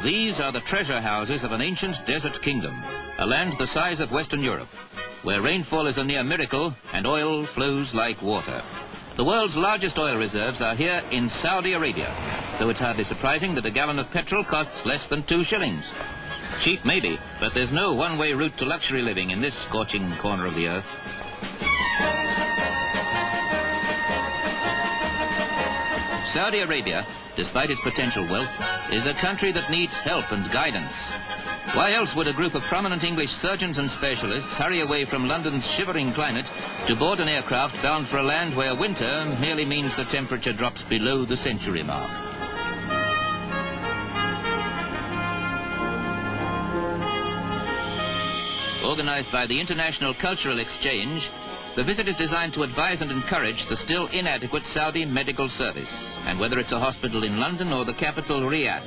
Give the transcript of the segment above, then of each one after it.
These are the treasure houses of an ancient desert kingdom, a land the size of Western Europe, where rainfall is a near miracle and oil flows like water. The world's largest oil reserves are here in Saudi Arabia, so it's hardly surprising that a gallon of petrol costs less than 2 shillings. Cheap maybe, but there's no one-way route to luxury living in this scorching corner of the earth. Saudi Arabia, despite its potential wealth, is a country that needs help and guidance. Why else would a group of prominent English surgeons and specialists hurry away from London's shivering climate to board an aircraft bound for a land where winter merely means the temperature drops below the century mark? Organized by the International Cultural Exchange, the visit is designed to advise and encourage the still inadequate Saudi medical service. And whether it's a hospital in London or the capital Riyadh,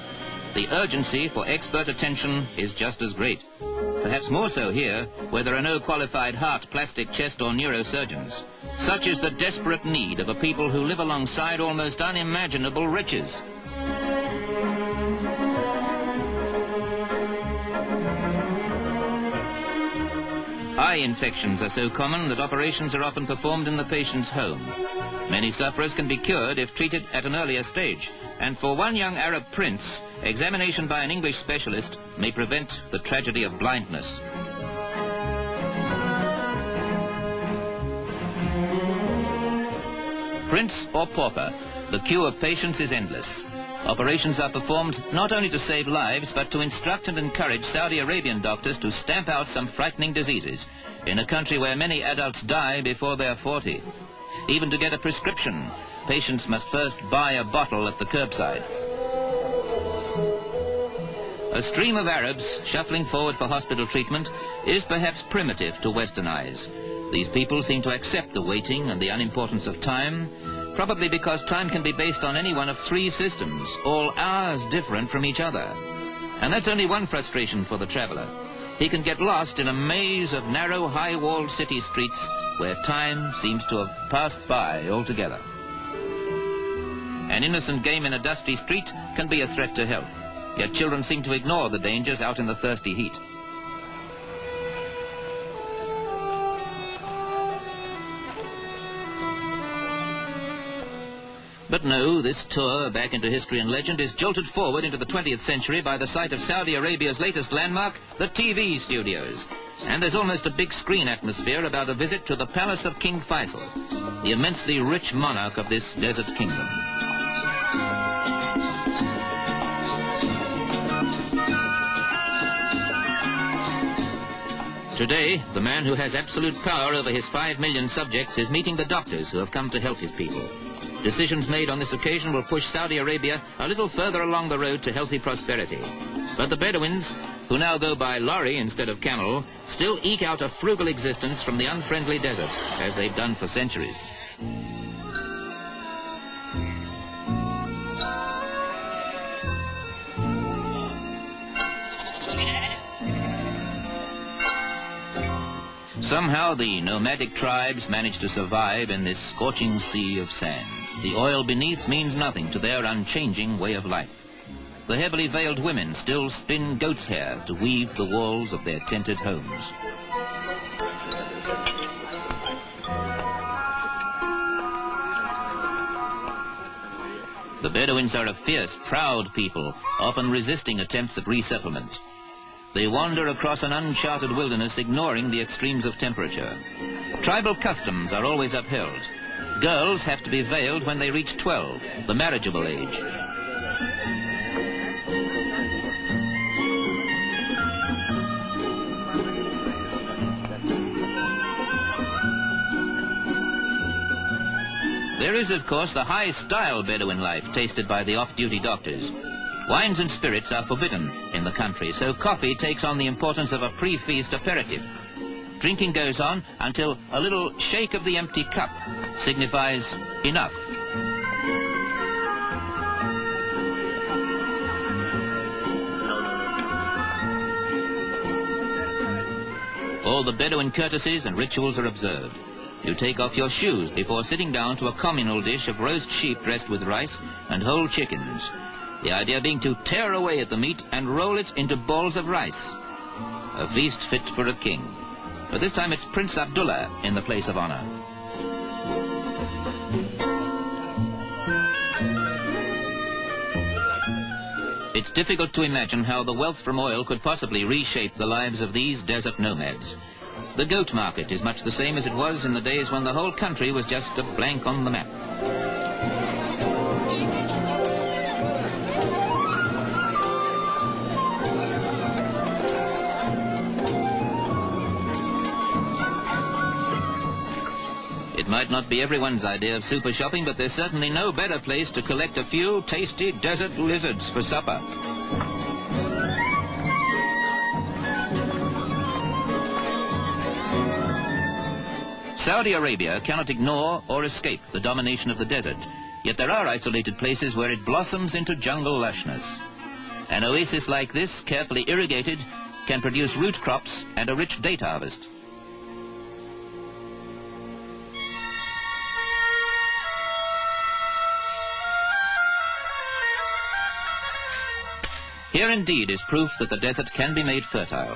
the urgency for expert attention is just as great. Perhaps more so here, where there are no qualified heart, plastic, chest or neurosurgeons. Such is the desperate need of a people who live alongside almost unimaginable riches. Eye infections are so common that operations are often performed in the patient's home. Many sufferers can be cured if treated at an earlier stage, and for one young Arab prince, examination by an English specialist may prevent the tragedy of blindness. Prince or pauper, the queue of patients is endless. Operations are performed not only to save lives, but to instruct and encourage Saudi Arabian doctors to stamp out some frightening diseases in a country where many adults die before they're 40. Even to get a prescription, patients must first buy a bottle at the curbside. A stream of Arabs shuffling forward for hospital treatment is perhaps primitive to Western eyes. These people seem to accept the waiting and the unimportance of time, probably because time can be based on any one of 3 systems, all hours different from each other. And that's only one frustration for the traveller. He can get lost in a maze of narrow, high-walled city streets where time seems to have passed by altogether. An innocent game in a dusty street can be a threat to health, yet children seem to ignore the dangers out in the thirsty heat. But no, this tour back into history and legend is jolted forward into the 20th century by the sight of Saudi Arabia's latest landmark, the TV studios. And there's almost a big screen atmosphere about a visit to the palace of King Faisal, the immensely rich monarch of this desert kingdom. Today, the man who has absolute power over his 5 million subjects is meeting the doctors who have come to help his people. Decisions made on this occasion will push Saudi Arabia a little further along the road to healthy prosperity. But the Bedouins, who now go by lorry instead of camel, still eke out a frugal existence from the unfriendly desert, as they've done for centuries. Somehow the nomadic tribes manage to survive in this scorching sea of sand. The oil beneath means nothing to their unchanging way of life. The heavily veiled women still spin goat's hair to weave the walls of their tented homes. The Bedouins are a fierce, proud people, often resisting attempts at resettlement. They wander across an uncharted wilderness, ignoring the extremes of temperature. Tribal customs are always upheld. Girls have to be veiled when they reach 12, the marriageable age. There is, of course, the high-style Bedouin life tasted by the off-duty doctors. Wines and spirits are forbidden in the country, so coffee takes on the importance of a pre-feast aperitif. Drinking goes on until a little shake of the empty cup signifies enough. All the Bedouin courtesies and rituals are observed. You take off your shoes before sitting down to a communal dish of roast sheep dressed with rice and whole chickens. the idea being to tear away at the meat and roll it into balls of rice. A feast fit for a king. But this time it's Prince Abdullah in the place of honor. It's difficult to imagine how the wealth from oil could possibly reshape the lives of these desert nomads. The goat market is much the same as it was in the days when the whole country was just a blank on the map. It might not be everyone's idea of super shopping, but there's certainly no better place to collect a few tasty desert lizards for supper. Saudi Arabia cannot ignore or escape the domination of the desert, yet there are isolated places where it blossoms into jungle lushness. An oasis like this, carefully irrigated, can produce root crops and a rich date harvest. Here indeed is proof that the desert can be made fertile.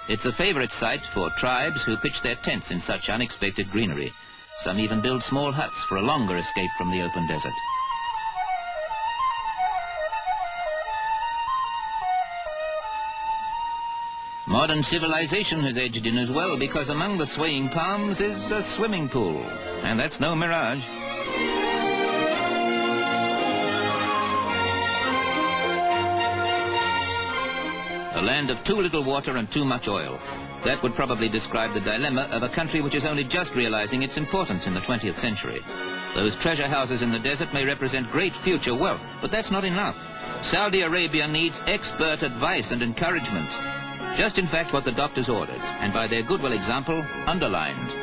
It's a favorite site for tribes who pitch their tents in such unexpected greenery. Some even build small huts for a longer escape from the open desert. Modern civilization has edged in as well, because among the swaying palms is a swimming pool, and that's no mirage. A land of too little water and too much oil. That would probably describe the dilemma of a country which is only just realizing its importance in the 20th century. Those treasure houses in the desert may represent great future wealth, but that's not enough. Saudi Arabia needs expert advice and encouragement. Just in fact what the doctors ordered, and by their goodwill example, underlined.